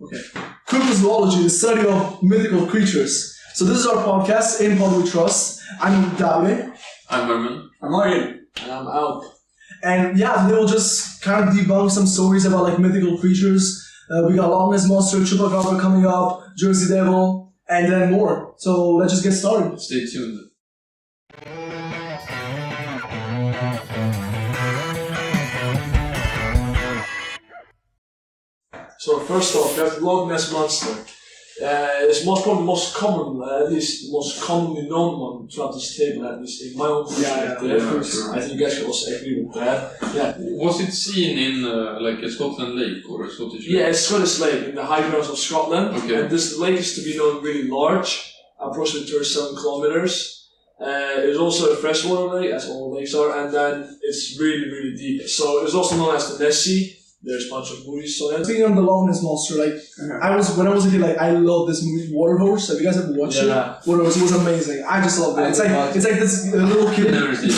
Okay. Cryptozoology, the study of mythical creatures. So this is our podcast, In Pod We Trust. I'm Davide. I'm Herman. I'm Aryan. And I'm out. And yeah, they will just kind of debunk some stories about like mythical creatures. We got Loch Ness Monster, Chupacabra coming up, Jersey Devil, and then more. So let's just get started. Stay tuned. So first off, we have the Loch Ness Monster. It's probably the most common, at least the most commonly known one throughout this table, at least in my own perspective. Sure. I think you guys can also agree with that. Yeah. Was it seen in like a Scotland lake or a Scottish lake? Yeah, it's Scottish Lake in the high grounds of Scotland. Okay. And this lake is to be known really large, approximately 37 kilometers. It's also a freshwater lake, as all lakes are, and then it's really, really deep. So it's also known as the Nessie. There's a bunch of movies on it. Speaking of the Loch Ness Monster, like when I was a kid, like I love this movie Water Horse. Have you guys ever watched it? Water Horse was amazing. I just loved it. It's like this little kid. I've never seen it.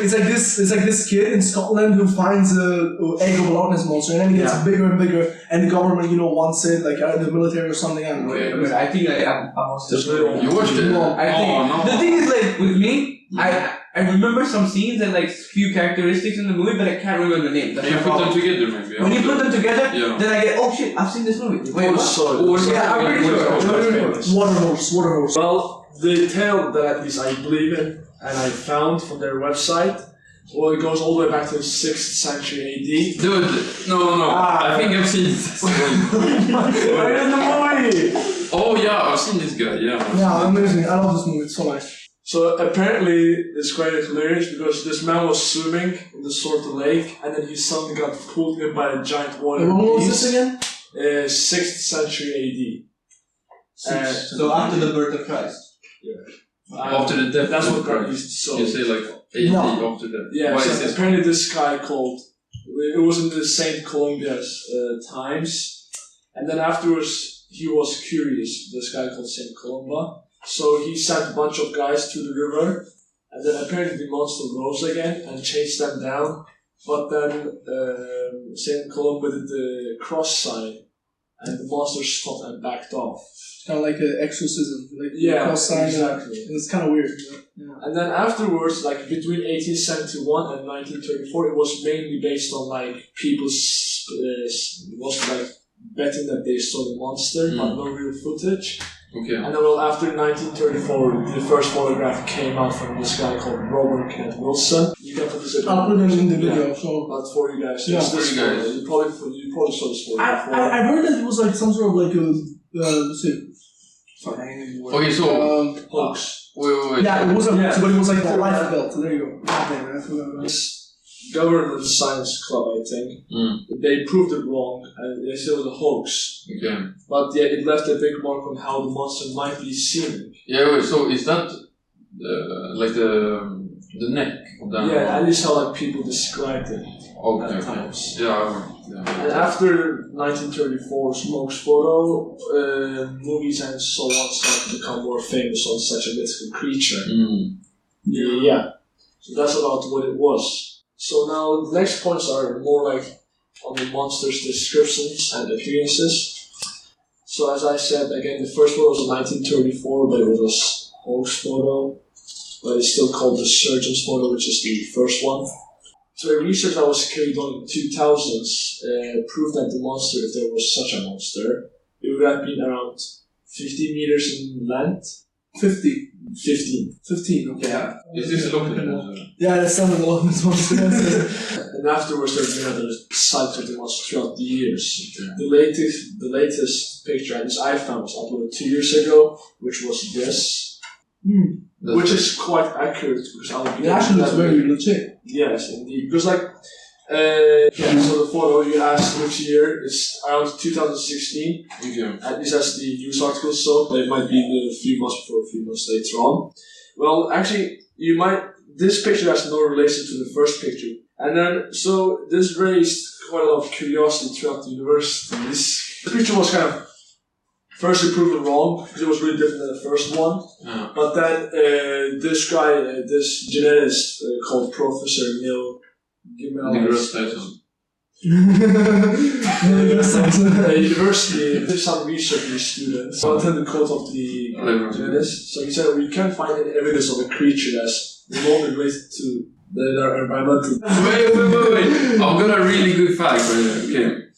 It's like this kid in Scotland who finds a egg of a Loch Ness Monster, and then he gets bigger and bigger, and the government, wants it, like the military or something. I don't know. I think I watched it. You watched it? No, I think the thing is, like, with me, I remember some scenes and like few characteristics in the movie, but I can't remember the name. Can you put them together, maybe? When you put them together, then I get, oh shit, I've seen this movie. Wait, what? Yeah, I'm pretty sure. Water Horse. Well, the tale that at least I believe in, and I found from their website, well, it goes all the way back to the 6th century AD. Dude, no. I think I've seen this. Right in the movie! Oh yeah, I've seen this guy, yeah. Yeah, amazing. I love this movie. It's so nice. So apparently it's quite hilarious because this man was swimming in the sort of lake and then he suddenly got pulled in by a giant water When was beast. this again? 6th century AD. So after the birth of Christ. After the death. That's what Christ. got used. So You say like 80 after that. yeah. Why So is this? apparently this guy called. It was in the Saint Columbia's times, and then afterwards he was curious. This guy called Saint Columba. So he sent a bunch of guys to the river, and then apparently the monster rose again and chased them down. But then Saint Columba did the cross sign, and the monster stopped and backed off. It's kind of like an exorcism. Like cross sign. exactly. It's kind of weird. Yeah. And then afterwards, like between 1871 and 1934, it was mainly based on like people's was like betting that they saw the monster, but no real footage. Okay. And then, well, after 1934, the first photograph came out from this guy called Robert Kenneth Wilson. You can put this in. I'll put it in the video. So. But for you guys, Yeah, for you guys. You probably saw this photo before. I heard that it was like some sort of like a what's it? Sorry. Okay, so Hoax. wait. Yeah, it was a Yeah. but it was like a life belt. So there you go. God damn it, I forgot about it. This government science club, I think, they proved it wrong, and they said it was a hoax. Okay. But yeah, it left a big mark on how the monster might be seen. Yeah, wait, so is that like the neck of that? Yeah, at least how like people described it Okay. at times. Yeah. And after 1934 Smoke's photo, movies and so on started to become more famous on such a mythical creature. Yeah. So that's about what it was. So now the next points are more like on the monster's descriptions and appearances. So as I said, again, the first photo was in 1934, but it was a hoax photo. But it's still called the surgeon's photo, which is the first one. So a research that was carried on in the 2000s proved that the monster, if there was such a monster, it would have been around 50 meters in length. 15, 15. okay. Yeah. Is this a Loch Ness Monster? Yeah, that's some of the Loch Ness Monster. And afterwards, there have been other sites of the monster throughout the years. Okay. The latest picture, and this I found, was uploaded 2 years ago, which was this. Which is quite accurate because It actually looks very legit. Yes, indeed. Because so the photo you asked which year, it's around 2016. Okay. At least that's the news article, so but it might be a few months before, a few months later on. Well, actually, this picture has no relation to the first picture. And then, so this raised quite a lot of curiosity throughout the universities. The picture was kind of firstly proven wrong because it was really different than the first one. Yeah. But then this guy, this geneticist called Professor Neil Gimel. At university, there's some research with students. So I'll tell the quote of the journalist. So he said, we can't find any evidence of a creature that's remotely related to their environmental. Wait. I've got a really good fact right here. Okay.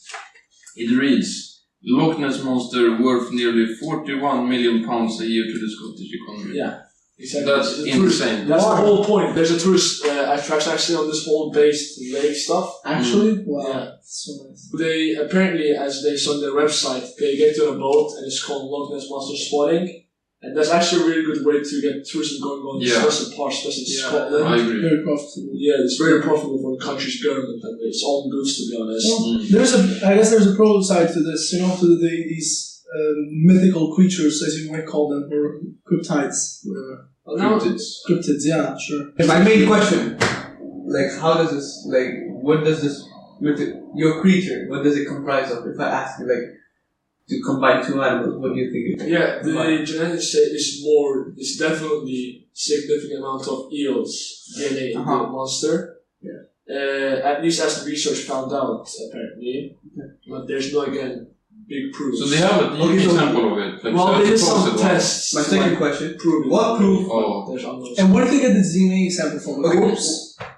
It reads, Loch Ness Monster worth nearly £41 million a year to the Scottish economy. Yeah. Exactly. That's insane. That's the whole point. There's a tourist attraction actually on this whole based lake stuff. Actually? Wow. Yeah. So nice. They apparently, as they saw on their website, they get to a boat and it's called Loch Ness Monster Spotting. And that's actually a really good way to get tourism going on in certain parts, especially Scotland. I agree. Very profitable. Yeah, it's very profitable for the country's government and its own goods, to be honest. I guess there's a pro side to this, to these mythical creatures, as you might call them, or cryptids, whatever. Cryptids, yeah, sure. My main question, like, how does this, like, what does this, your creature, what does it comprise of? If I ask you, like, to combine two animals, what do you think it is? Yeah, the genetics say it's definitely significant amount of eels DNA in the monster. Yeah. At least as the research found out, apparently. Okay. But there's no, again, big proof. So they have a example of it. Like, well, they did some tests. My second question, What proof? Oh. And where did they get the DNA sample from? Okay,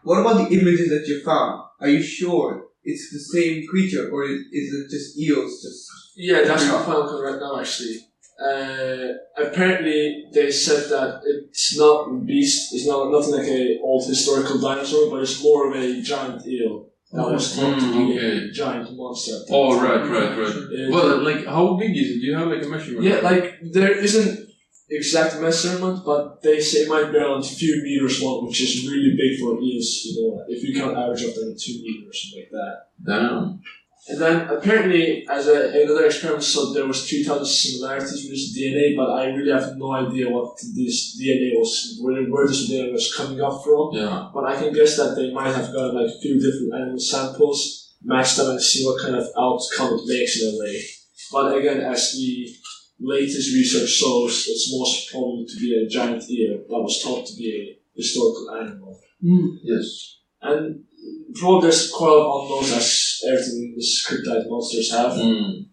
what about the images that you found? Are you sure it's the same creature, or is it just eels? Yeah, that's what I found right now, actually. Apparently, they said that it's not beast, it's not nothing like a old historical dinosaur, but it's more of a giant eel that was thought to be a giant monster. Oh, right. Well, like, how big is it? Do you have like a measurement? Yeah, like, there isn't exact measurement, but they say it might be around a few meters long, which is really big for eels, if you can average up to 2 meters or something like that. Damn. And then apparently, as another experiment, so there was 3,000 similarities with this DNA, but I really have no idea what this DNA was, where this DNA was coming up from. Yeah. But I can guess that they might have got like a few different animal samples, matched them, and see what kind of outcome it makes in a way. But again, as the latest research shows, it's most probably to be a giant eel that was thought to be a historical animal. Yes. And probably there's quite a lot of unknowns as everything these cryptid monsters have.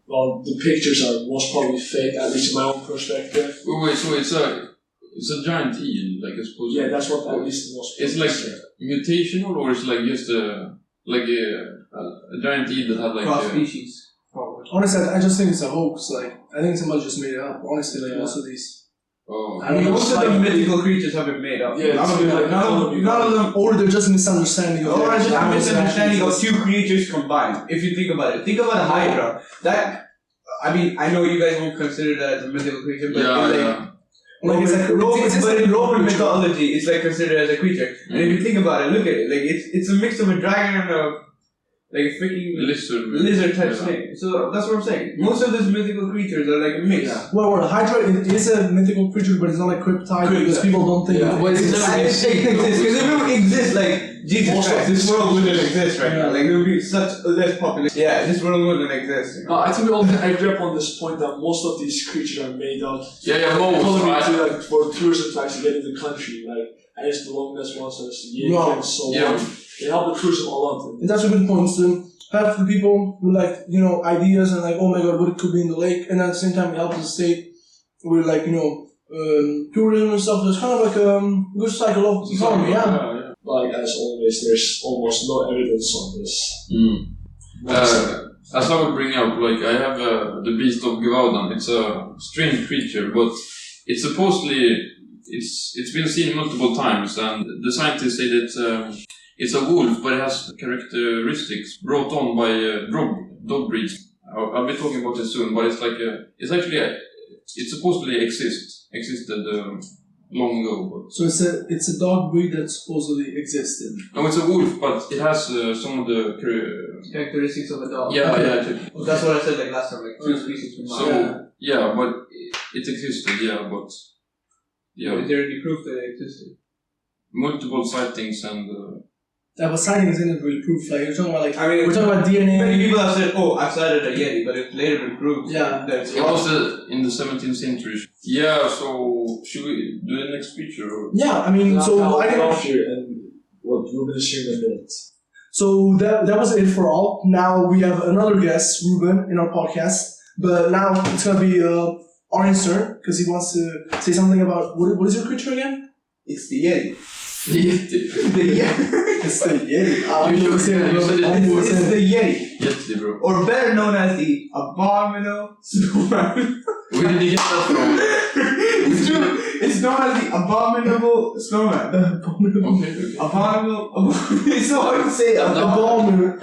Well, the pictures are most probably fake, at least in my own perspective. Wait, so it's a giant eel, like I suppose. Yeah, that's what at least the most. It's like mutational, or it's like just a giant eel that had like cross species. Probably. Honestly, I just think it's a hoax. Like, I think somebody just made it up. Honestly, like most of these. Oh. I mean, most of the mythical creatures have been made up. Yeah, none of them, or they're just misunderstanding of Or just a misunderstanding of two creatures combined. If you think about it, think about a hydra. That, I mean, I know you guys won't consider that as a mythical creature, but in Roman mythology, it's like considered as a creature. And if you think about it, look at it, like it's a mix of a dragon and a like a freaking lizard type snake. So that's what I'm saying. Most of these mythical creatures are like a mix. Yeah. Well, Hydra is a mythical creature, but it's not like cryptid because people don't think. But it exists because if it would exist, like Jesus Christ, this world wouldn't exist right now. Like there would be such a less population. Yeah, this world wouldn't exist. I think we all agree upon this point that most of these creatures are made out. For tourism to actually get in the country, like as the Loch Ness monsters, and so on. They help the tourism a lot. And that's a good point. So half the people with ideas and like, oh my god, what it could be in the lake, and at the same time it helps the state with tourism and stuff. There's kind of like a good cycle of economy, Like as always, there's almost no evidence on this. As I would bring up, like I have the beast of Gavaudan. It's a strange creature, but it's supposedly it's been seen multiple times, and the scientists say that it's a wolf, but it has characteristics brought on by dog breeds. I'll be talking about it soon, but it's like it supposedly existed long ago. But. So it's a dog breed that supposedly existed. No, it's a wolf, but it has some of the characteristics of a dog. Yeah. Well, that's what I said like last time, like two species from So but it existed. But is there any proof that it existed? Multiple sightings and. But sightings isn't really proof. Like you're talking about, we're talking about DNA. Many people have said, "Oh, I've sighted a yeti," but it's later been proved. Yeah, it was in the 17th century. Yeah, so should we do the next picture? Yeah, I mean, so I can off here and what Ruben is sharing a minute. So that was it for all. Now we have another guest, Ruben, in our podcast. But now it's gonna be Aryan's turn because he wants to say something about what is your creature again? It's the Yeti. The Yeti. The Yeti. It's the Yeti. You said it before. It's the Yeti. Yeti, bro. Or better known as the abominable snowman. Where did you get that from? It's true. It's known as the abominable snowman. Okay. Abominable. It's so hard to say. Abominable.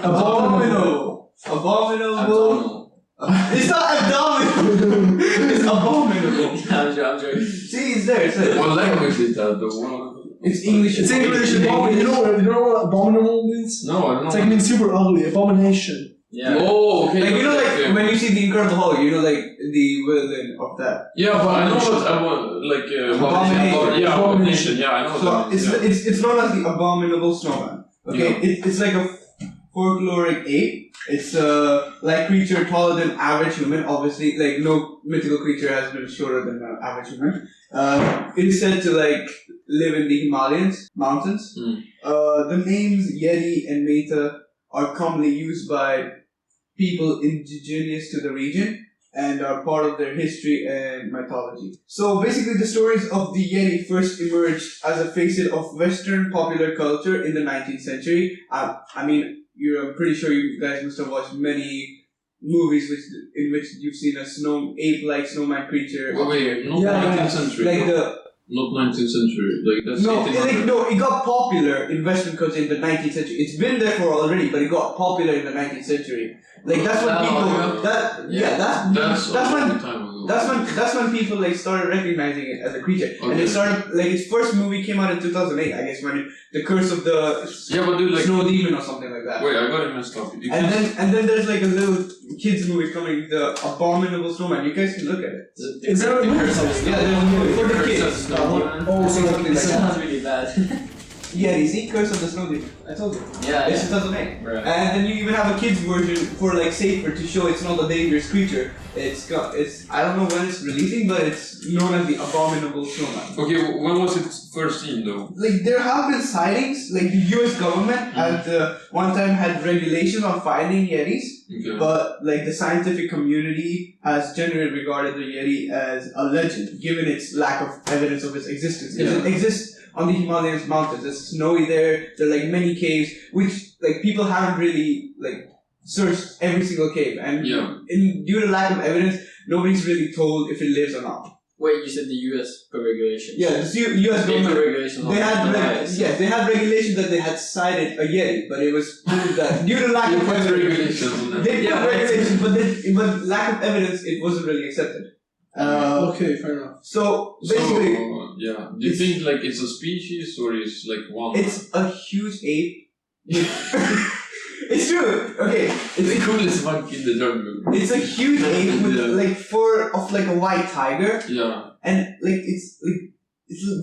It's not abdominal. It's abominable. I'm joking. See, it's there. It's there. What language is that though? It's English. It's English. You know what abominable means? No, I don't know. It's like means super ugly. Abomination. Yeah. Oh, okay. Like, you know, like, okay. when you see the Incredible Hulk, you know, like, the villain of that. Yeah, but I know what Abomination. Abomination. Yeah, I know what So, that means. it's known as the abominable snowman. Okay? Yeah. It's like a folkloric ape. It's a, like, creature taller than average human, obviously. Like, no mythical creature has been shorter than an average human. It is said to, like, live in the Himalayas mountains. The names Yeti and Meta are commonly used by people indigenous to the region and are part of their history and mythology. So basically the stories of the Yeti first emerged as a facet of Western popular culture in the 19th century. I mean, I'm pretty sure you guys must have watched many movies in which you've seen a ape-like snowman creature. Wait, not Yeah, 19th century. Like not 19th century. Like that's no, 1800. it got popular in Western culture in the 19th century. It's been there for already, but it got popular in the 19th century. Like that's when people that's when people like started recognizing it as a creature, and it started like its first movie came out in 2008, I guess, when the Curse of the but dude, like, Snow Demon or something like that. Wait, I got it messed up. And then there's like a little kids movie coming, The Abominable Snowman. You guys can look at it. Is there a movie? Yeah, there's a movie for the kids. Oh, so something like that. Sounds really bad. Yeah, you see, Curse of the Snow Demon. I told you. Yeah, It's 2008. Right. And then you even have a kids version for like safer to show it's not a dangerous creature. It's I don't know when it's releasing, but it's known as the Abominable Snowman. Okay, when was it first seen though? Like there have been sightings. Like the U.S. government at one time had regulations on finding Yetis, but like the scientific community has generally regarded the Yeti as a legend, given its lack of evidence of its existence. Because it exists on the Himalayan mountains. It's snowy there. There are like many caves, which like people haven't really like searched every single cave, and due to lack of evidence, nobody's really told if it lives or not. Wait, you said the US put regulations? Yeah, the U.S. government. Regulations They had regulations that they had cited a Yeti, but it was proved that due to lack of evidence, they put regulations, but lack of evidence, it wasn't really accepted. Okay, fair enough. So basically, do you think like it's a species or it's like one? It's a huge ape. It's true. Okay, it's the coolest monkey in the jungle. It's a huge ape with like fur of like a white tiger. Yeah. And like it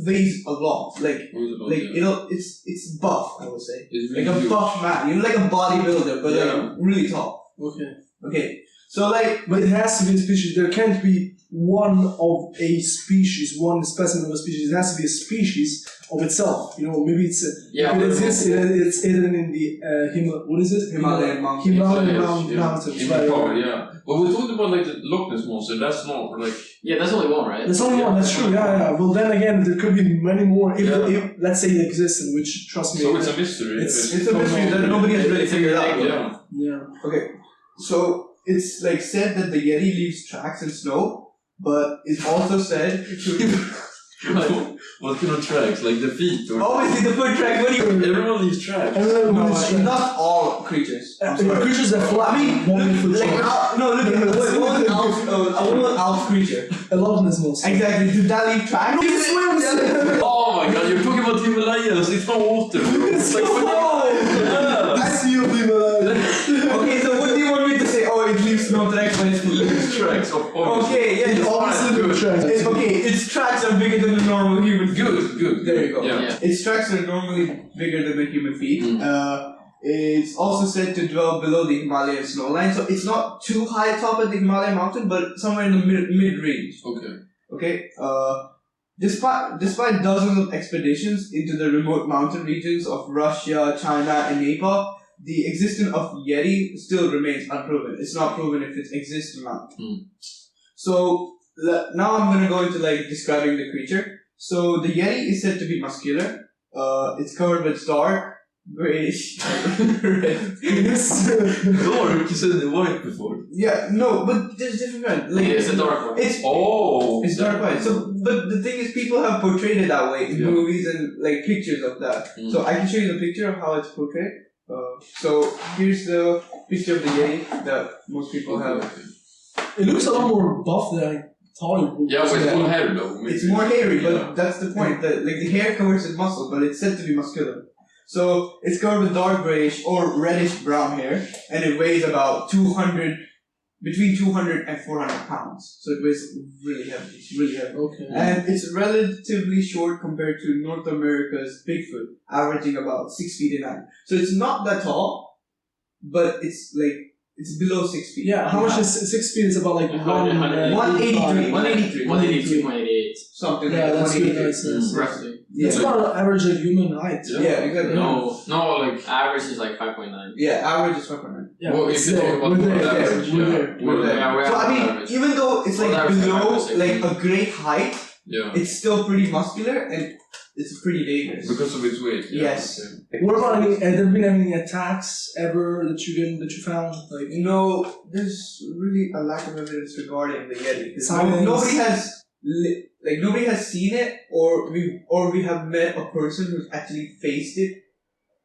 weighs a lot. It's buff, I would say. It's really like a buff man. You know, like a bodybuilder, but like really tall. Okay. So like, but it has to be a species. There can't be one specimen of a species. It has to be a species of itself. You know, maybe it's if it exists, it's hidden in the Himalayan mountains. Himalayan mountains. Right. But we talked about like the Loch Ness monster. That's not like that's only one, right? That's only one. That's true. Yeah. Well, then again, there could be many more. If let's say it exists, which trust me. So it's a mystery. It's a mystery that nobody has really figured out. Yeah. Okay. So it's like said that the Yeti leaves tracks in snow, but it's also said to. What kind of tracks? Like the feet? Or obviously, the foot tracks. Everyone leaves tracks. Not all creatures. Creatures that fly. I mean, look at one owl creature. A Loch Ness monster. Exactly. Did that leave tracks? Oh my god, you're talking about Himalayas. It's not water. It's like I see you, Himalayas. Okay, so what do you want me to say? Oh, it leaves no tracks, but it leaves tracks. Okay, yeah, it obviously leaves tracks. Its tracks are bigger than the normal human feet. Good. There you go. Yeah. Its tracks are normally bigger than the human feet. It's also said to dwell below the Himalayan snowline, so it's not too high atop of the Himalayan mountain, but somewhere in the mid range. Okay. Despite dozens of expeditions into the remote mountain regions of Russia, China, and Nepal, the existence of Yeti still remains unproven. It's not proven if it exists or not. So now I'm gonna go into like describing the creature. So the Yeti is said to be muscular. It's covered with dark, grayish, red. Dark? You said white before. Yeah, no, but there's different kinds. Like, It's a dark one. It's dark white. So, but the thing is, people have portrayed it that way in movies and like pictures of that. So I can show you the picture of how it's portrayed. So here's the picture of the Yeti that most people have. It looks a lot more buff than Hollywood. Yeah, but it's more hairy though. It's more hairy, but that's the point. That like the hair covers its muscle, but it's said to be muscular. So it's covered with dark grayish or reddish brown hair, and it weighs about between 200 and 400 pounds. So it weighs really heavy. It's really heavy. Okay. And it's relatively short compared to North America's Bigfoot, averaging about 6 feet in height. So it's not that tall, but it's like it's below 6 feet. Yeah, how much is 6 feet? Is about like 183. 182.88. Something like yeah, that. that's good. 183. That's Roughly. Yeah. It's about an average like human height. Yeah, exactly. No, like Average is like 5.9. Yeah, average is 500. Yeah, well, if you talk about we're there, average, we're yeah. there. We're there. Yeah, we're So I mean, average. even though it's like Well, below average, like a great height, yeah, it's still pretty muscular and it's pretty dangerous. because of its weight. Yeah. Yes. Okay. What about any? Have there been any attacks ever that you found? Like No, there's really a lack of evidence regarding the Yeti. 'Cause Silence. nobody has seen it, or we have met a person who's actually faced it,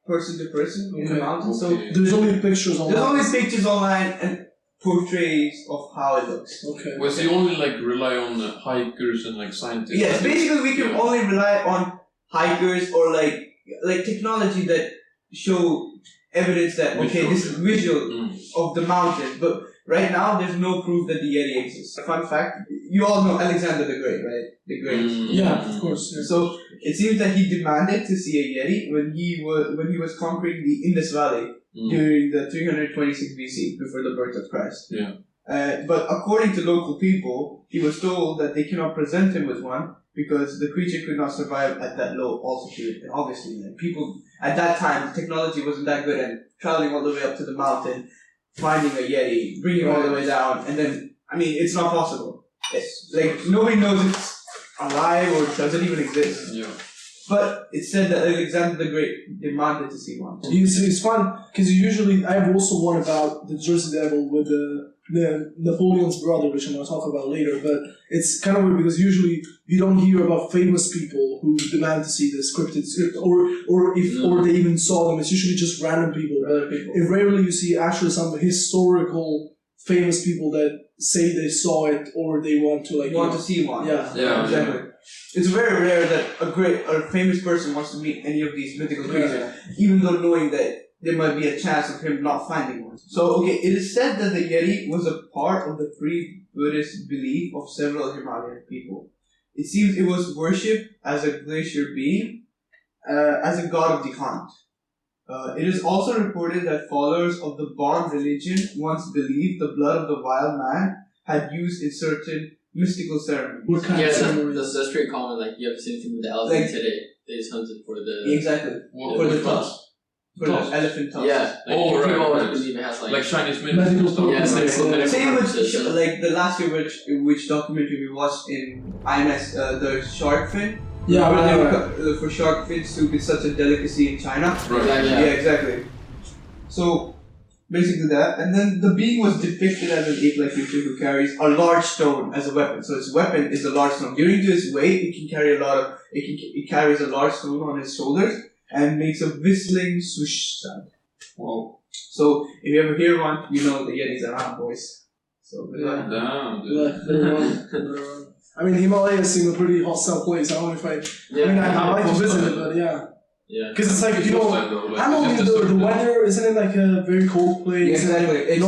person to person in the Okay. mountains. So Okay. there's only pictures online. there's always pictures online and portrays of how it looks. Okay. Well, so you only like rely on hikers and like scientists. Yes, basically we can Yeah. only rely on hikers or like technology that show evidence that okay, this is visual of the mountain, but right now there's no proof that the Yeti exists. Fun fact, you all know Alexander the Great, right? The Great. Yeah, of course. Yeah. So it seems that he demanded to see a Yeti when he was conquering the Indus Valley during the 326 BC, before the birth of Christ. Yeah. But according to local people, he was told that they cannot present him with one because the creature could not survive at that low altitude. And obviously, like, people at that time, the technology wasn't that good, and traveling all the way up to the mountain, finding a Yeti, bringing it all the way down, and then, I mean, it's not possible. It's, like, nobody knows it's alive or does it even exist. Yeah. But it said that Alexander the Great demanded to see one. It's fun because usually I have also one about the Jersey Devil with the Napoleon's brother, which I'm gonna talk about later. But it's kind of weird because usually you don't hear about famous people who demand to see this cryptid or they even saw them. It's usually just random people. But rarely you see actually some historical famous people that say they saw it or they want to to see one. Yeah. Exactly. It's very rare that a famous person wants to meet any of these mythical creatures, even though knowing that there might be a chance of him not finding one. So, okay, it is said that the Yeti was a part of the pre-Buddhist belief of several Himalayan people. It seems it was worshipped as a glacier being, as a god of the hunt. It is also reported that followers of the Bon religion once believed the blood of the wild man had used in certain mystical ceremonies. What kind Yeah, of ceremony? that's pretty common. Like, you have seen thing with the elephant Like- today. They just hunted for the... Exactly. For the tusk. For the elephant tusk. Yeah. Like, Oh, people right, always right. believe it has Like Chinese medicine and stuff. Yeah, it's like Yeah. medical Same with purposes. like the last year which documentary we watched in IMS, the shark fin. Yeah, Remember they right. were for shark fins to be such a delicacy in China. Right. Yeah. Exactly. So basically that, and then the being was depicted as an ape-like creature who carries a large stone as a weapon. So its weapon is a large stone. Due to its weight, it can carry it carries a large stone on its shoulders and makes a whistling swoosh sound. Wow. So if you ever hear one, you know the Yeti's around, boys. So good luck. Damn, dude. Like, they're wrong. I mean, Himalayas seem a pretty hostile place. I don't know if I like to visit it, but yeah. Yeah. Because it's like, It's you know, hostile though, like, I don't it's know, just a the certain- weather, isn't it like a very cold place? Yeah, exactly. And It's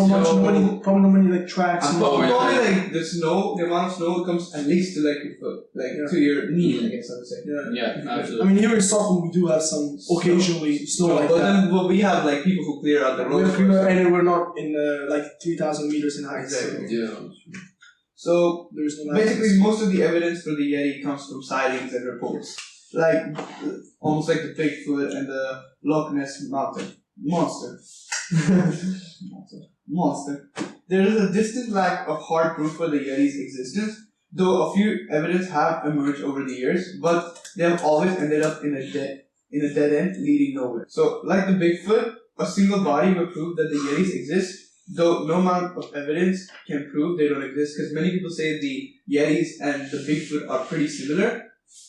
probably not many like tracks. I'm and Oh, probably yeah. like the snow, the amount of snow comes at least to like your foot, like Yeah. to your knee, I guess I would say. Yeah. Yeah, I absolutely. mean, here in Stockholm, we do have some occasionally snow like but that. then we have like people who clear out the We road. have, for us. and we're not in like 3,000 meters in height. Exactly. So Yeah. So there's no basically, most of the evidence for the Yeti comes from sightings and reports, like almost like the Bigfoot and the Loch Ness Mountain. Monster. Monster. There is a distant lack of hard proof for the Yeti's existence, though a few evidence have emerged over the years, but they have always ended up in a dead end leading nowhere. So, like the Bigfoot, a single body will prove that the Yetis exist, though no amount of evidence can prove they don't exist, because many people say the Yetis and the Bigfoot are pretty similar,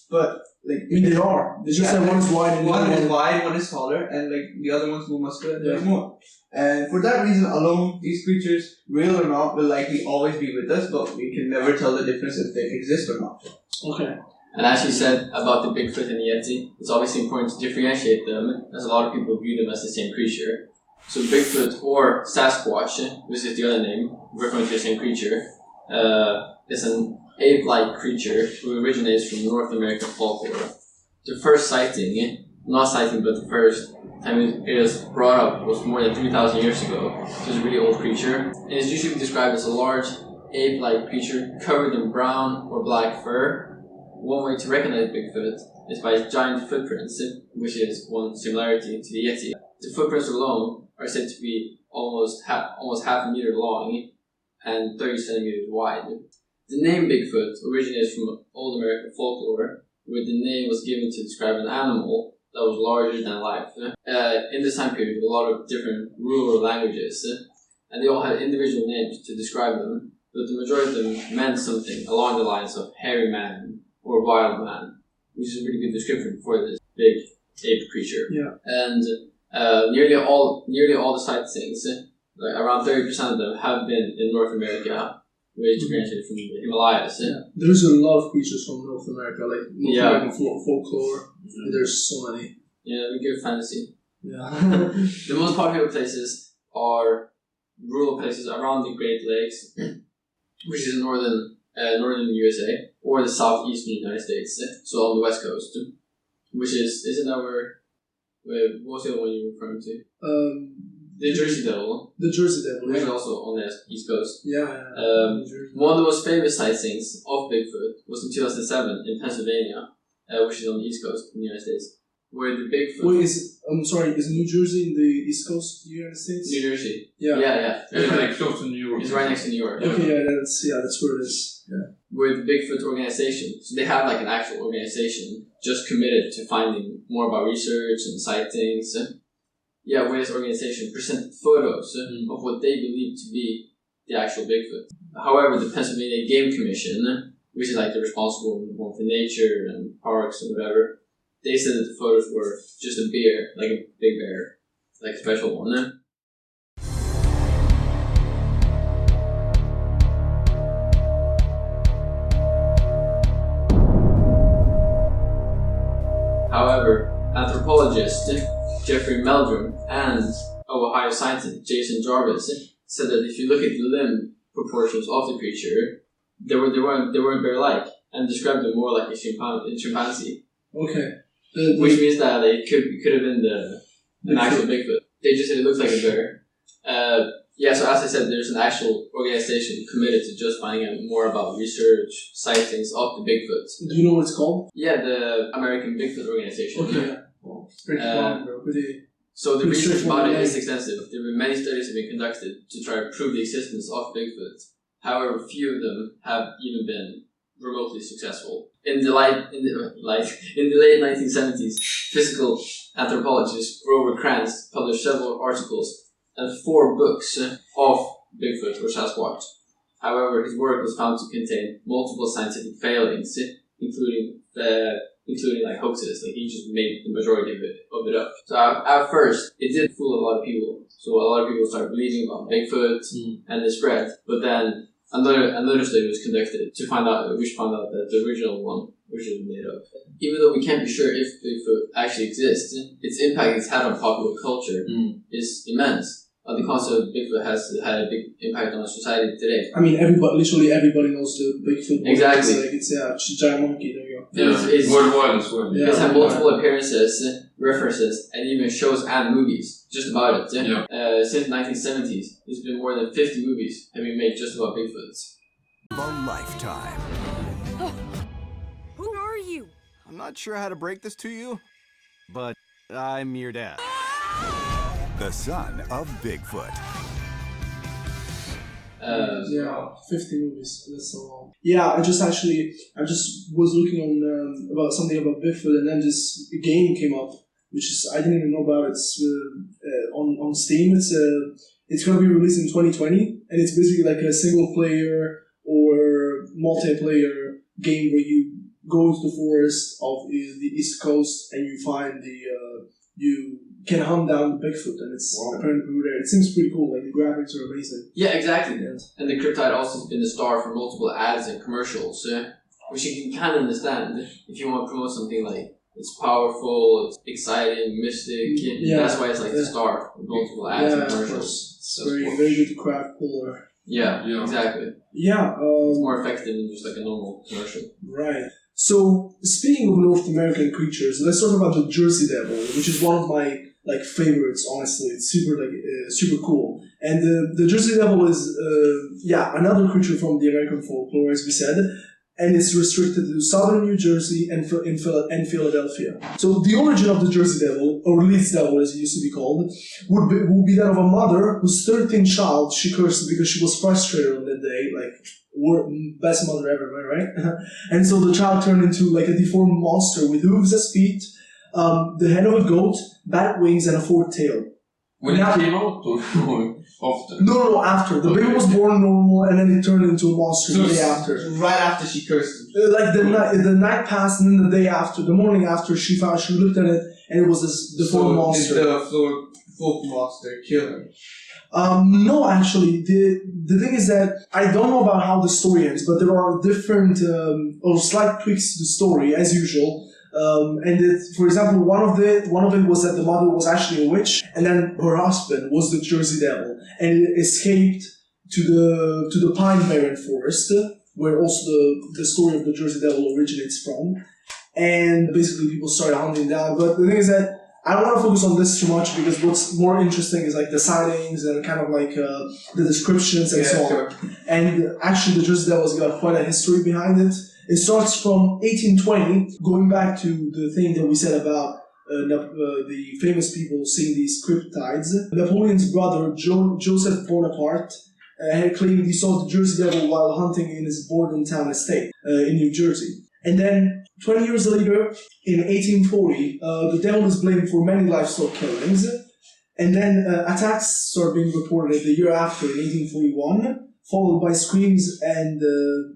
but like they are. It's just that one is wide and one is wide, one is taller, and like the other one's more muscular and there's more. And for that reason alone, these creatures, real or not, will likely always be with us, but we can never tell the difference if they exist or not. Okay. And as you said about the Bigfoot and the Yeti, it's obviously important to differentiate them, as a lot of people view them as the same creature. So Bigfoot, or Sasquatch, which is the other name, referring to the same creature, is an ape-like creature who originates from North American folklore. The first sighting, not sighting, but the first time it was brought up was more than 3,000 years ago. So it's a really old creature. And it's usually described as a large ape-like creature covered in brown or black fur. One way to recognize Bigfoot is by its giant footprints, which is one similarity to the Yeti. The footprints alone are said to be almost half a meter long and 30 centimeters wide. The name Bigfoot originates from old American folklore, where the name was given to describe an animal that was larger than life. In this time period, a lot of different rural languages, and they all had individual names to describe them, but the majority of them meant something along the lines of hairy man or wild man, which is a really good description for this big ape creature. Yeah. And nearly all the sightings, like around 30% of them, have been in North America, which differentiated from the Himalayas. Yeah. There's a lot of creatures from North America, like North American folklore. Mm-hmm. There's so many. Yeah, we give fantasy. Yeah. The most popular places are rural places around the Great Lakes, which is in northern USA, or the southeastern United States, so on the west coast, which isn't that where, what's the other one you're referring to? The Jersey Devil. The Jersey Devil, which is also on the east coast. Yeah. One of the most famous sightings of Bigfoot was in 2007 in Pennsylvania, which is on the east coast in the United States, where the Bigfoot... Wait, is New Jersey in the east coast of the United States? New Jersey. Yeah. Yeah. It's like close to New York. It's right next to New York. Okay, that's where it is. Yeah. Where the Bigfoot organization, so they have like an actual organization just committed to finding more about research and sightings. Where this organization presented photos of what they believe to be the actual Bigfoot. However, the Pennsylvania Game Commission, which is like the responsible one for nature and parks and whatever, they said that the photos were just a bear, like a big bear, like a special one. However, anthropologist Jeffrey Meldrum and Ohio scientist Jason Jarvis said that if you look at the limb proportions of the creature, they weren't bear-like, and described them more like a chimpanzee. Okay. Which means that it could have been an actual Bigfoot. They just said it looks like a bear. So as I said, there's an actual organization committed to just finding out more about research, sightings of the Bigfoot. Do you know what it's called? Yeah, the American Bigfoot Organization. Okay. It's pretty fun, bro. So the research about it is extensive. There have been many studies have been conducted to try to prove the existence of Bigfoot. However, few of them have even been remotely successful. In the late 1970s, physical anthropologist Grover Krantz published several articles and 4 books of Bigfoot or Sasquatch. However, his work was found to contain multiple scientific failings, including like hoaxes. Like he just made the majority of it up. So at first, it did fool a lot of people. So a lot of people started believing about Bigfoot and it spread. But then another study was conducted which found out that the original one, which was made up. Even though we can't be sure if Bigfoot actually exists, its impact it's had on popular culture is immense. The concept of Bigfoot has had a big impact on society today. I mean, literally everybody knows the Bigfoot. Exactly. It's a giant monkey. There you go. It's worldwide as well. It's had multiple appearances, references, and even shows and movies just about it. Since the 1970s, there's been more than 50 movies have been made just about Bigfoots. A lifetime. Who are you? I'm not sure how to break this to you, but I'm your dad. the son of Bigfoot. 50 movies. That's so long. Yeah, I just was looking on about something about Bigfoot, and then this game came up, which is I didn't even know about. It's on Steam. It's gonna be released in 2020, and it's basically like a single player or multiplayer game where you go into the forest of the East Coast and you find you can hunt down the Bigfoot, and it's apparently pretty rare. It seems pretty cool. Like the graphics are amazing. Yeah, exactly. And the Cryptid also has been the star for multiple ads and commercials, which you can kind of understand if you want to promote something like it's powerful, it's exciting, mystic. That's why it's like the star for multiple ads and commercials. It's very good craft puller. Yeah, exactly. Yeah, it's more effective than just like a normal commercial. Right. So speaking of North American creatures, let's talk about the Jersey Devil, which is one of my favorites. Honestly, it's super cool. And the Jersey Devil is another creature from the American folklore, as we said, and it's restricted to southern New Jersey and Philadelphia. So the origin of the Jersey Devil, or Leeds Devil as it used to be called, would be that of a mother whose 13th child she cursed because she was frustrated on that day, best mother ever, right? And so the child turned into a deformed monster with hooves as feet, the head of a goat, bat wings, and a forked tail. When it came out, or after? No, after. The baby was born normal, and then it turned into a monster the day after. Right after she cursed him. The night passed, and then the day after, the morning after, she looked at it, and it was this deformed monster. Did the folk monster kill her? No, actually. The thing is that I don't know about how the story ends, but there are different or slight tweaks to the story, as usual. For example, one of it was that the mother was actually a witch, and then her husband was the Jersey Devil, and it escaped to the Pine Barren Forest, where also the story of the Jersey Devil originates from. And basically, people started hunting down. But the thing is that I don't want to focus on this too much because what's more interesting is the sightings and kind of the descriptions and so on. Sure. And actually, the Jersey Devil's got quite a history behind it. It starts from 1820, going back to the thing that we said about the famous people seeing these cryptids. Napoleon's brother, Joseph Bonaparte, had claimed he saw the Jersey Devil while hunting in his Bordentown estate in New Jersey. And then 20 years later, in 1840, the devil is blamed for many livestock killings. And then attacks started being reported the year after, in 1841. Followed by screams and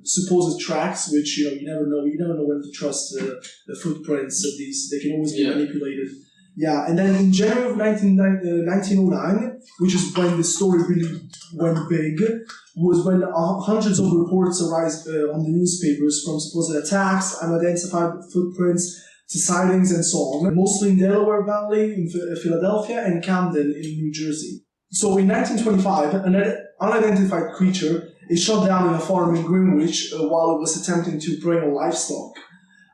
supposed tracks, which you never know. You never know when to trust the footprints of these. They can always be manipulated. Yeah, and then in January of 1909, which is when the story really went big, was when hundreds of reports arise on the newspapers from supposed attacks, unidentified footprints, to sightings and so on. Mostly in Delaware Valley, in Philadelphia, and Camden in New Jersey. So in 1925, an unidentified creature is shot down in a farm in Greenwich while it was attempting to prey on livestock.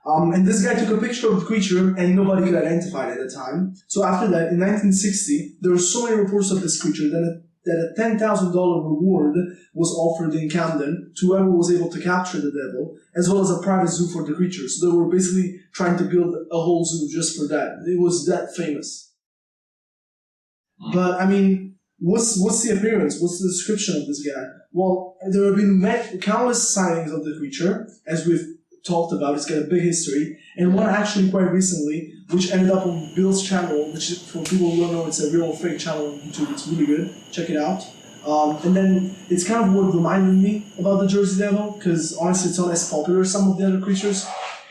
And this guy took a picture of the creature and nobody could identify it at the time. So after that, in 1960, there were so many reports of this creature that a $10,000 reward was offered in Camden to whoever was able to capture the devil, as well as a private zoo for the creature. So they were basically trying to build a whole zoo just for that. It was that famous. But, I mean, what's the appearance? What's the description of this guy? Well, there have been countless sightings of the creature, as we've talked about. It's got a big history, and one actually quite recently, which ended up on Bill's channel, which is, for people who don't know, it's a real fake channel on YouTube. It's really good. Check it out. And then it's kind of what reminded me about the Jersey Devil, because honestly, it's not as popular as some of the other creatures,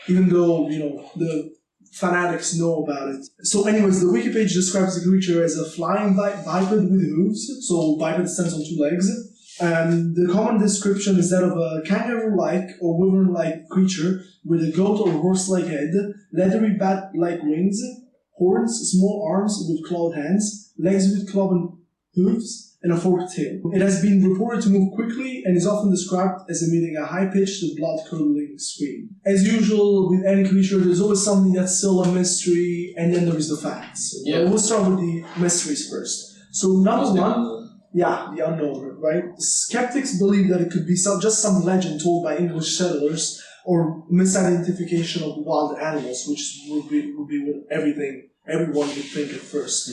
even though the fanatics know about it. So anyways, the wiki page describes the creature as a flying biped with hooves, so biped stands on two legs. And the common description is that of a kangaroo-like or wyvern-like creature with a goat or horse-like head, leathery bat-like wings, horns, small arms with clawed hands, legs with cloven hooves, and a forked tail. It has been reported to move quickly and is often described as emitting a high-pitched, blood-curdling scream. As usual with any creature, there's always something that's still a mystery, and then there is the facts. Yeah. We'll start with the mysteries first. So number one, the unknown, right? Skeptics believe that it could be just some legend told by English settlers or misidentification of wild animals, which would be what everyone would think at first.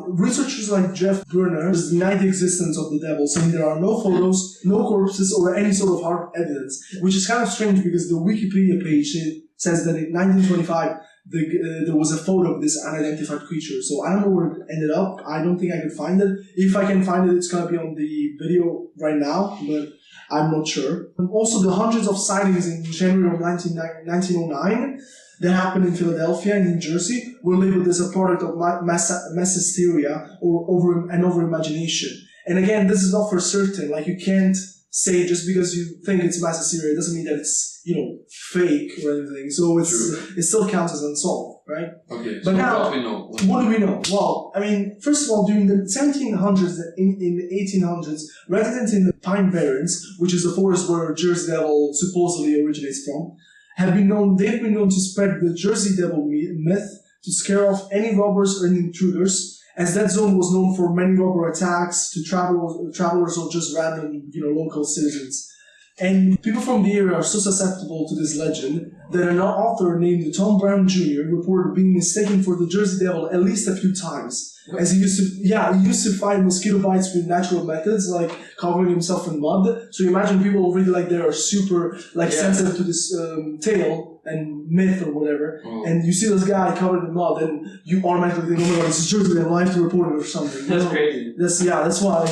Researchers like Jeff Brunner deny the existence of the devil, saying there are no photos, no corpses, or any sort of hard evidence, which is kind of strange because the Wikipedia page says that in 1925 there was a photo of this unidentified creature. So I don't know where it ended up. I don't think I could find it. If I can find it, it's going to be on the video right now, but I'm not sure. And also, the hundreds of sightings in January of 1909 that happened in Philadelphia and New Jersey were labeled as a product of mass hysteria or over imagination. And again, this is not for certain. Like, you can't say just because you think it's mass hysteria, it doesn't mean that it's, fake or anything. So it still counts as unsolved, right? Okay, but so now, what do we know? What do we know? Well, I mean, first of all, during the 1700s, in the 1800s, residents in the Pine Barrens, which is the forest where Jersey Devil supposedly originates from, they've been known to spread the Jersey Devil myth to scare off any robbers or any intruders, as that zone was known for many robber attacks to travelers or just random, local citizens. And people from the area are so susceptible to this legend that an author named Tom Brown Jr. reported being mistaken for the Jersey Devil at least a few times. As he used to fight mosquito bites with natural methods, like covering himself in mud. So you imagine people already they are super sensitive to this tale and myth or whatever. Oh. And you see this guy covered in mud, and you automatically think, oh my god, it's Jersey Devil, I have to report it or something. That's crazy. That's why,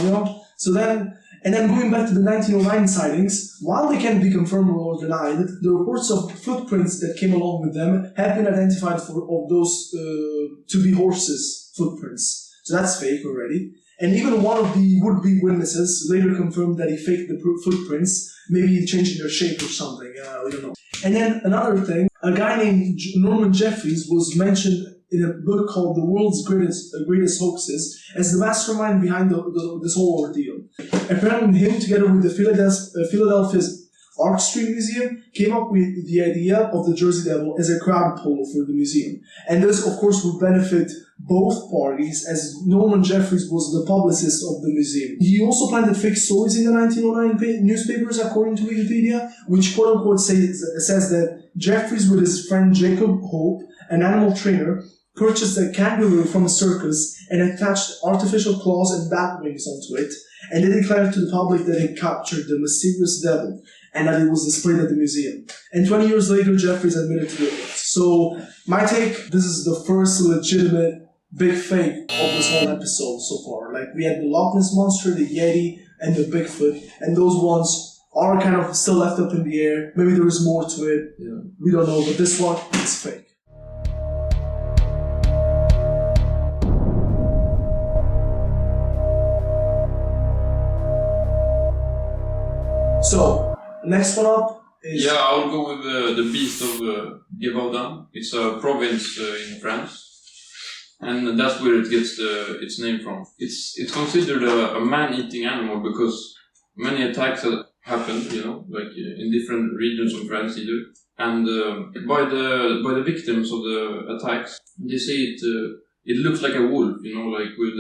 So then going back to the 1909 sightings, while they can't be confirmed or denied, the reports of footprints that came along with them have been identified of those to be horses' footprints. So that's fake already. And even one of the would-be witnesses later confirmed that he faked the footprints, maybe changing their shape or something. We don't know. And then another thing, a guy named Norman Jeffries was mentioned in a book called The World's Greatest Hoaxes as the mastermind behind this whole ordeal. Apparently him, together with the Philadelphia's Ark Street Museum, came up with the idea of the Jersey Devil as a crowd puller for the museum. And this, of course, would benefit both parties, as Norman Jeffries was the publicist of the museum. He also planted fake stories in the 1909 newspapers, according to Wikipedia, which quote-unquote says that Jeffries, with his friend Jacob Hope, an animal trainer, purchased a kangaroo from a circus and attached artificial claws and bat wings onto it, and they declared to the public that he captured the mysterious devil and that it was displayed at the museum. And 20 years later, Jeffries admitted to doing it. So, my take, this is the first legitimate big fake of this whole episode so far. We had the Loch Ness Monster, the Yeti, and the Bigfoot, and those ones are kind of still left up in the air. Maybe there is more to it. Yeah. We don't know, but this one is fake. So, next one up is... Yeah, I'll go with the Beast of Gévaudan. It's a province in France. And that's where it gets its name from. It's considered a man-eating animal because many attacks have happened, in different regions of France either. And by the victims of the attacks, they say it looks like a wolf, with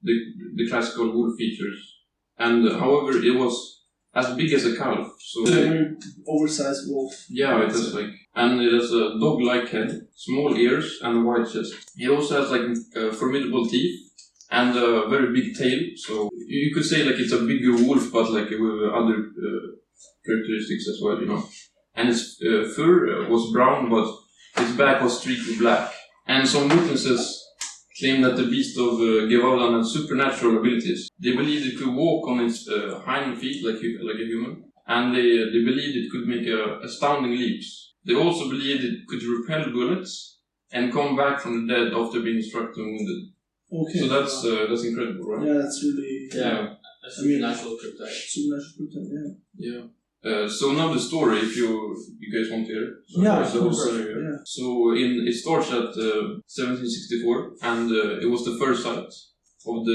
the classical wolf features. And however, it was as big as a calf. So a very oversized wolf. Yeah, it is and it has a dog-like head, small ears, and a wide chest. It also has formidable teeth and a very big tail. So you could say it's a bigger wolf, but with other characteristics as well, And its fur was brown, but its back was streaked with black. And some witnesses claim that the Beast of Gévaudan had supernatural abilities. They believed it could walk on its hind feet like a human, and they believed it could make astounding leaps. They also believed it could repel bullets and come back from the dead after being struck and wounded. Okay. So that's incredible, right? Yeah, that's really... Yeah, a supernatural cryptid. Supernatural cryptid, yeah. Yeah. So now the story, if you guys want to hear it. So yeah, the whole story. Yeah. So it starts at 1764, and it was the first sight of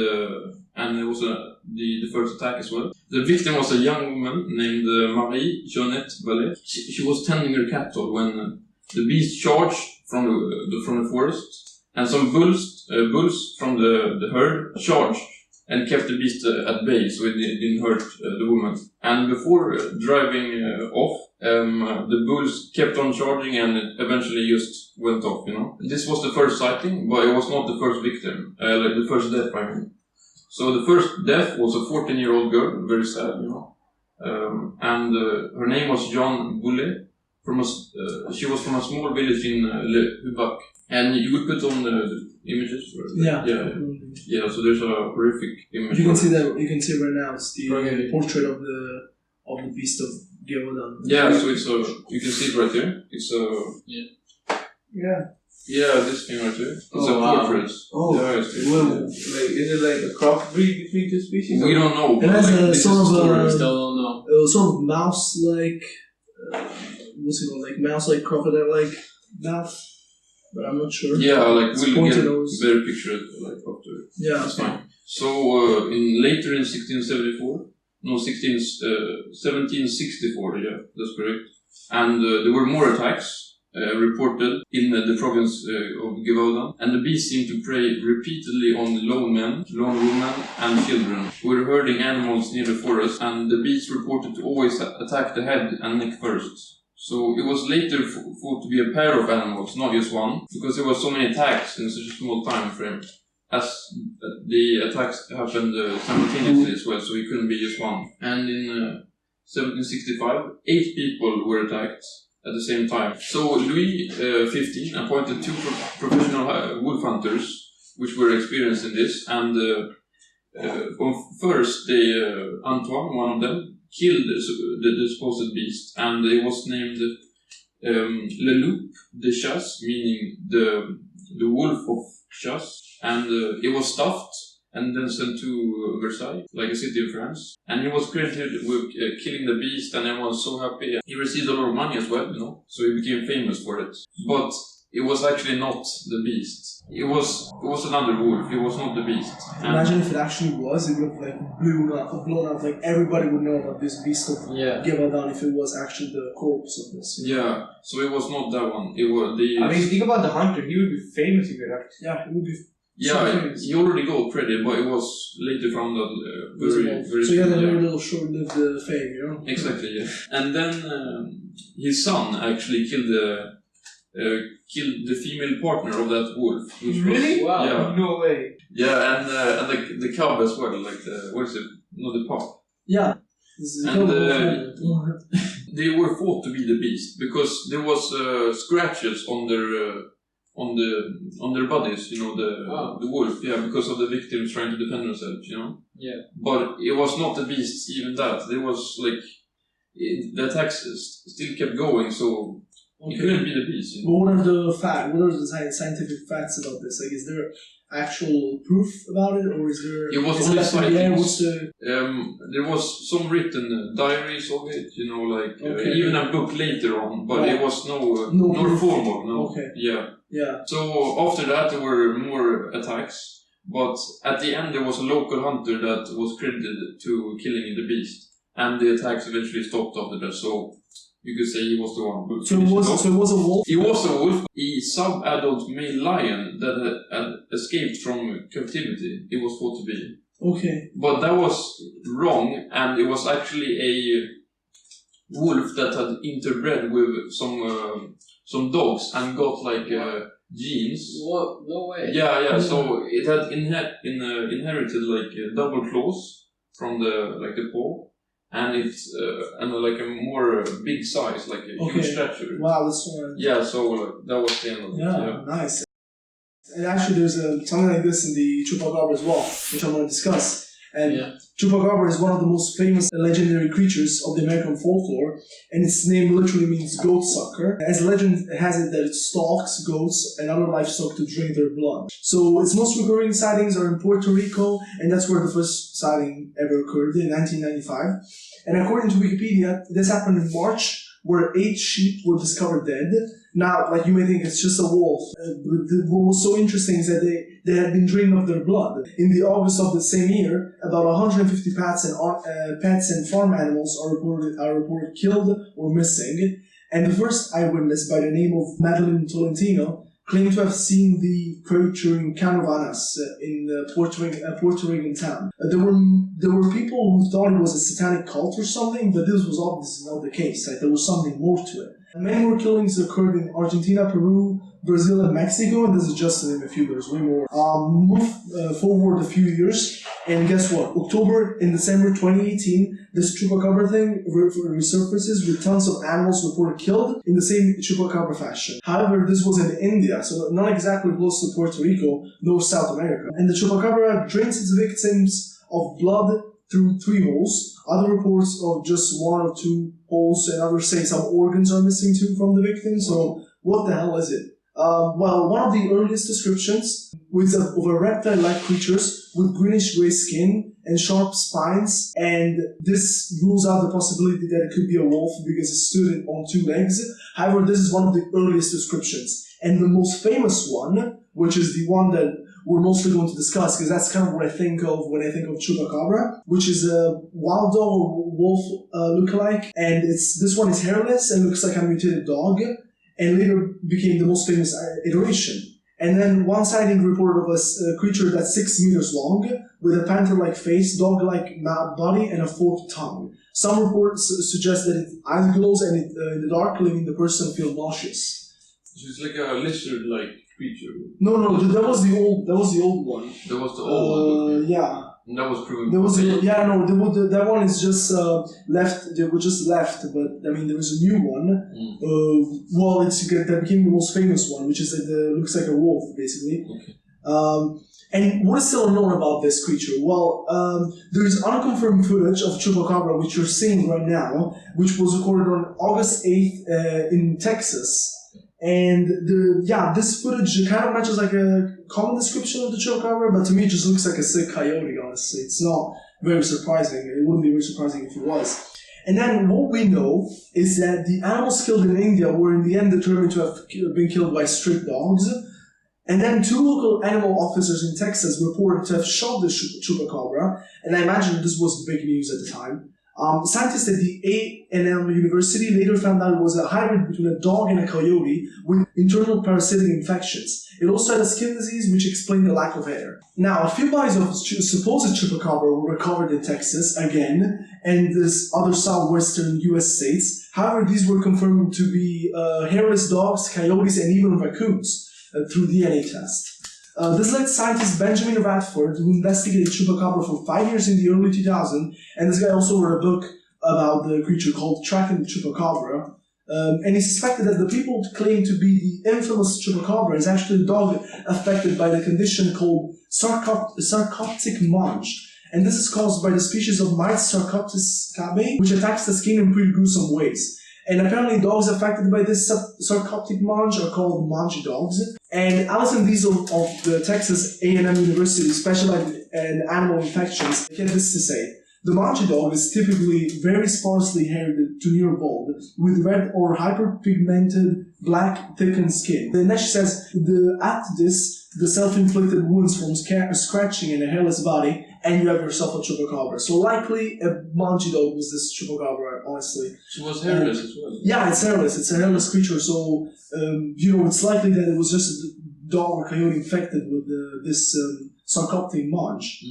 and it was the first attack as well. The victim was a young woman named Marie Jeannette Ballet. She was tending her cattle when the beast charged from the forest, and some bulls from the herd charged and kept the beast at bay so it didn't hurt the woman. And before driving off, the bulls kept on charging and it eventually just went off, you know. This was the first sighting, but it was not the first victim, like the first death, I mean. So the first death was a 14-year-old girl, very sad, you know. And her name was Jean Boulet. She was from a small village in Le Hubac. And you could put on the images. Yeah. Yeah, so there's a horrific image. You can see that. You can see right now. It's the portrait of the beast of Gavaudan. Yeah, so it's you can see it right here. It's Yeah, this thing right here. It's a portrait. Oh, yeah, is it like a crossbreed between two species? We don't know. It has a sort of Still don't know. sort of mouse-like. What's it called? Like mouse-like, crocodile-like mouth. But I'm not sure. Yeah, like we'll get a nose. better picture like after. Yeah, that's fine. So later in 1674, no 1764, yeah, that's correct. And there were more attacks reported in the province of Gavaudan, and the beast seemed to prey repeatedly on lone men, lone women, and children who were herding animals near the forest. And the beast reported to always attack the head and neck first. So it was later thought to be a pair of animals, not just one, because there were so many attacks in such a small time frame. As the attacks happened simultaneously as well, so it couldn't be just one. And in 1765, 8 people were attacked at the same time. So Louis XV appointed 2 professional wolf hunters, which were experienced in this, and first Antoine, one of them, killed the supposed beast, and it was named Le Loup de Chasse, meaning the wolf of chasse, and it was stuffed and then sent to Versailles, like a city in France. And he was credited with killing the beast, and everyone was so happy. He received a lot of money as well, you know, so he became famous for it. But it was actually not the beast. It was another wolf. It was not the beast. Imagine if it actually was. It would have like blown out. Like everybody would know about this beast of Gavaudan if it was actually the corpse of this. Yeah. So it was not that one. It was the. I mean, think about the hunter. He would be famous if it actually. Yeah, it would be. Yeah, he already got credit, but it was later found that very. So he had a very little short-lived fame, you know. Exactly. Yeah. And then his son actually killed the female partner of that wolf. Which really? Was, wow. Yeah. No way. Yeah, and the cub as well, like what is it? No, the pup. Yeah. And they were thought to be the beast because there was scratches on their bodies, you know, the wolf, yeah, because of the victims trying to defend themselves, you know. Yeah. But it was not the beast, even that. There was like the attacks still kept going, so. Okay. It couldn't be the beast. You know? But what are the scientific facts about this? Like, is there actual proof about it, or is there? It was only sightings. There was some written diaries of it, you know, like even a book later on, but it was no formal. No. Okay. Yeah. Yeah. So after that, there were more attacks, but at the end, there was a local hunter that was credited to killing the beast, and the attacks eventually stopped after that. So. You could say he was the one who... So it was a wolf? He was a wolf. A sub-adult male lion that had escaped from captivity. It was thought to be. Okay. But that was wrong, and it was actually a wolf that had interbred with some dogs and got like genes. What? No way. Yeah. So it had inherited like double claws from the paw. And it's and like a more big size, like a huge stature. Wow, that's so. Yeah, so that was the end of it. Yeah, nice. And actually, there's something like this in the chupacabra as well, which I want to discuss. And chupacabra is one of the most famous legendary creatures of the American folklore, and its name literally means goat sucker. As legend has it that it stalks goats and other livestock to drink their blood. So its most recurring sightings are in Puerto Rico, and that's where the first sighting ever occurred in 1995. And according to Wikipedia, this happened in March, where 8 sheep were discovered dead. Now, like you may think it's just a wolf. What was so interesting is that they had been drinking of their blood. In the August of the same year, about 150 pets and farm animals are reported killed or missing. And the first eyewitness, by the name of Madeline Tolentino, claim to have seen the creature in Canovanas in Puerto Rican town. There were people who thought it was a satanic cult or something, but this was obviously not the case. Like, there was something more to it. Many more killings occurred in Argentina, Peru, Brazil, and Mexico, and this is just to name a few. There's way more. Move forward a few years, and guess what? October and December 2018, this chupacabra thing resurfaces with tons of animals reported killed in the same chupacabra fashion. However, this was in India, so not exactly close to Puerto Rico, nor South America. And the chupacabra drinks its victims of blood through 3 holes. Other reports of just 1 or 2 holes, and others say some organs are missing too from the victim. So what the hell is it? Well, one of the earliest descriptions was of a reptile-like creatures with greenish-gray skin and sharp spines, and this rules out the possibility that it could be a wolf because it stood on 2 legs. However, this is one of the earliest descriptions. And the most famous one, which is the one that we're mostly going to discuss, because that's kind of what I think of when I think of chupacabra, which is a wild dog or wolf lookalike, and this one is hairless and looks like a mutated dog, and later became the most famous iteration. And then one sighting reported of a creature that's 6 meters long, with a panther-like face, dog-like body, and a forked tongue. Some reports suggest that its eyes glows and in the dark, leaving the person feel nauseous. So it's like a lizard-like creature. No, that was the old one. That was the old one. Yeah. And that was proven. That one is just left. They were just left, but I mean there is a new one. That became the most famous one, which is looks like a wolf basically. Okay. And what is still unknown about this creature? Well, there is unconfirmed footage of chupacabra, which you're seeing right now, which was recorded on August 8th in Texas. And this footage kind of matches like a common description of the chupacabra, but to me it just looks like a sick coyote, honestly. It's not very surprising. It wouldn't be very surprising if it was. And then what we know is that the animals killed in India were in the end determined to have been killed by street dogs. And then 2 local animal officers in Texas reported to have shot the chupacabra, and I imagine this was big news at the time. Scientists at the A&M University later found out it was a hybrid between a dog and a coyote with internal parasitic infections. It also had a skin disease, which explained the lack of hair. Now, a few bodies of supposed chupacabra were recovered in Texas again, and this other southwestern U.S. states. However, these were confirmed to be hairless dogs, coyotes, and even raccoons through DNA tests. This led scientist Benjamin Radford, who investigated chupacabra for 5 years in the early 2000s, and this guy also wrote a book about the creature called Tracking the Chupacabra. And he suspected that the people claim to be the infamous chupacabra is actually a dog affected by the condition called sarcoptic mange. And this is caused by the species of Mythes sarcoptis cabe, which attacks the skin in pretty gruesome ways. And apparently dogs affected by this sarcoptic mange are called mange dogs. And Alison Diesel of the Texas A&M University, specialized in animal infections, had this to say. The mange dog is typically very sparsely haired to near bald, with red or hyperpigmented black thickened skin. And then she says, the self-inflicted wounds from scratching in a hairless body, and you have yourself a chupacabra. So likely a mange dog was this chupacabra, honestly. She was hairless as well. Yeah, it's hairless. It's a hairless creature, so it's likely that it was just a dog or coyote infected with this sarcoptic mange.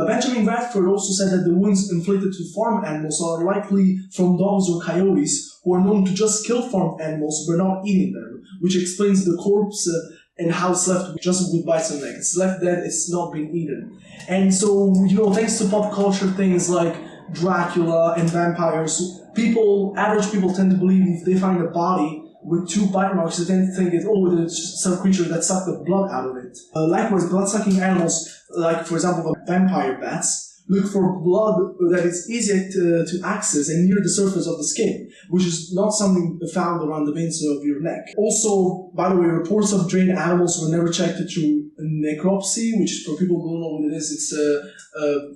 Benjamin Radford also said that the wounds inflicted to farm animals are likely from dogs or coyotes who are known to just kill farm animals but not eating them, which explains the corpse and how it's left just with bites on the neck. It's left dead, it's not been eaten. And so, thanks to pop culture things like Dracula and vampires, average people tend to believe if they find a body with 2 bite marks, they tend to think it's some creature that sucked the blood out of it. Likewise, blood-sucking animals, like for example vampire bats, look for blood that is easy to access and near the surface of the skin, which is not something found around the veins of your neck. Also, by the way, reports of drained animals were never checked through necropsy, which for people who don't know what it is, it's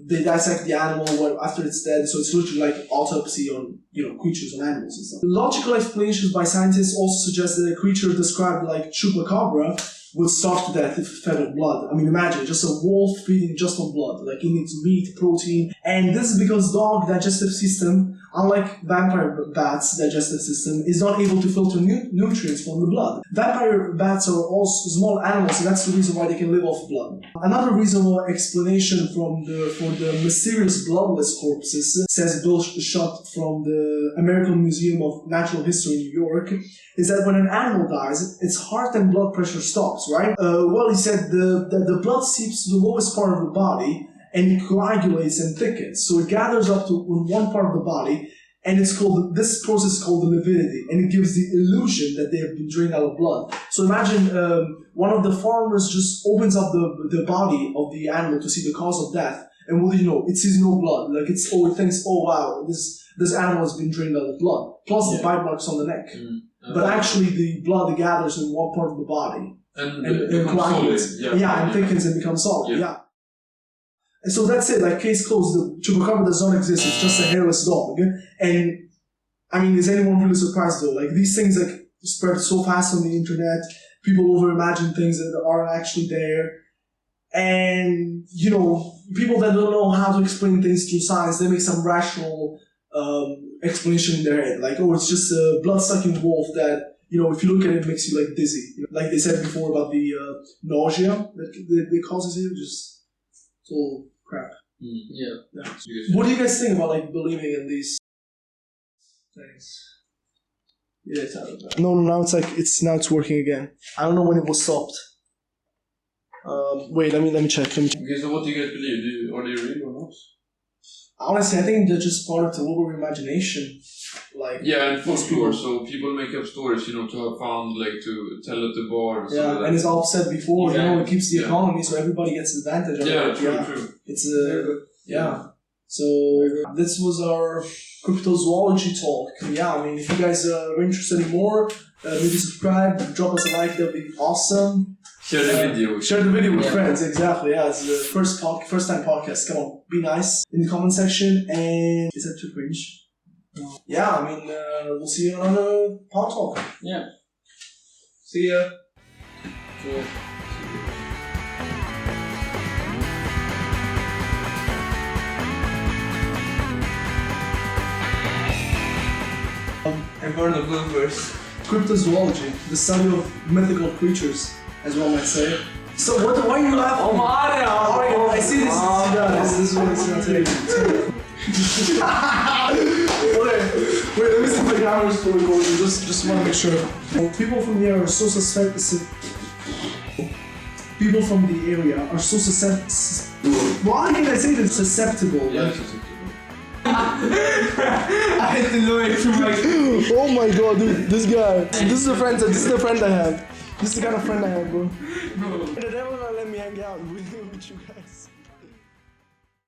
they dissect the animal after it's dead, so it's literally like autopsy on creatures and animals and stuff. Logical explanations by scientists also suggest that a creature described like chupacabra would starve to death if fed on blood. I mean, imagine just a wolf feeding just on blood. Like, it needs meat, protein, and this is because dog digestive system unlike vampire bats' digestive system, is not able to filter nutrients from the blood. Vampire bats are also small animals, and that's the reason why they can live off blood. Another reasonable explanation for the mysterious bloodless corpses, says Bill Schutt from the American Museum of Natural History in New York, is that when an animal dies, its heart and blood pressure stops, right? Well, he said the blood seeps to the lowest part of the body, and it coagulates and thickens. So it gathers up to one part of the body, and this process is called the lividity, and it gives the illusion that they have been drained out of blood. So imagine one of the farmers just opens up the body of the animal to see the cause of death, and what do you know? It sees no blood. Like it thinks, oh wow, this animal has been drained out of blood. Plus the bite marks on the neck. But actually the blood gathers in one part of the body. And coagulates. And thickens and becomes solid. Yeah. And so that's it, like case closed. The chupacabra does not exist, it's just a hairless dog. And I mean, is anyone really surprised though? Like these things like spread so fast on the internet, people over-imagine things that aren't actually there. And, you know, people that don't know how to explain things through science, they make some rational explanation in their head. Like, oh, it's just a blood-sucking wolf that, you know, if you look at it, it makes you like dizzy. You know, like they said before about the nausea that causes it, just it's all crap. Yeah. What do you guys think about like believing in these things? Yeah, it's out of that. No, now it's working again. I don't know when it was stopped. Wait, let me check. Okay, so what do you guys believe? Are they real or not? Honestly, I think they're just part of the overall imagination. Like and folklore. So people make up stories, you know, to have fun, like to tell at the bar. Yeah, and as I've said before, you know, it keeps the economy, so everybody gets advantage of it. True. It's So this was our cryptozoology talk. Yeah, I mean, if you guys are interested in more, maybe subscribe, drop us a like. That'd be awesome. Share the video. Share the video with friends. Exactly. Yeah, it's the first time podcast. Come on, be nice in the comment section. And is that too cringe? Yeah, I mean, we'll see you on a pod talk. Yeah. See ya. Cool. And burn the bloopers. Cryptozoology, the study of mythical creatures, as one might say. So why are you laughing? Oh my God! I see this. This is what it's gonna take. Wait, let me see if the camera is still recording. Just want to make sure. People from here are so susceptible. People from the area are so susceptible. Why can I say this? Susceptible. Yeah, like, susceptible. I had to know it through my... Oh my god, dude, this guy. This is the friend I have. This is the kind of friend I have, bro. The devil not let me hang out.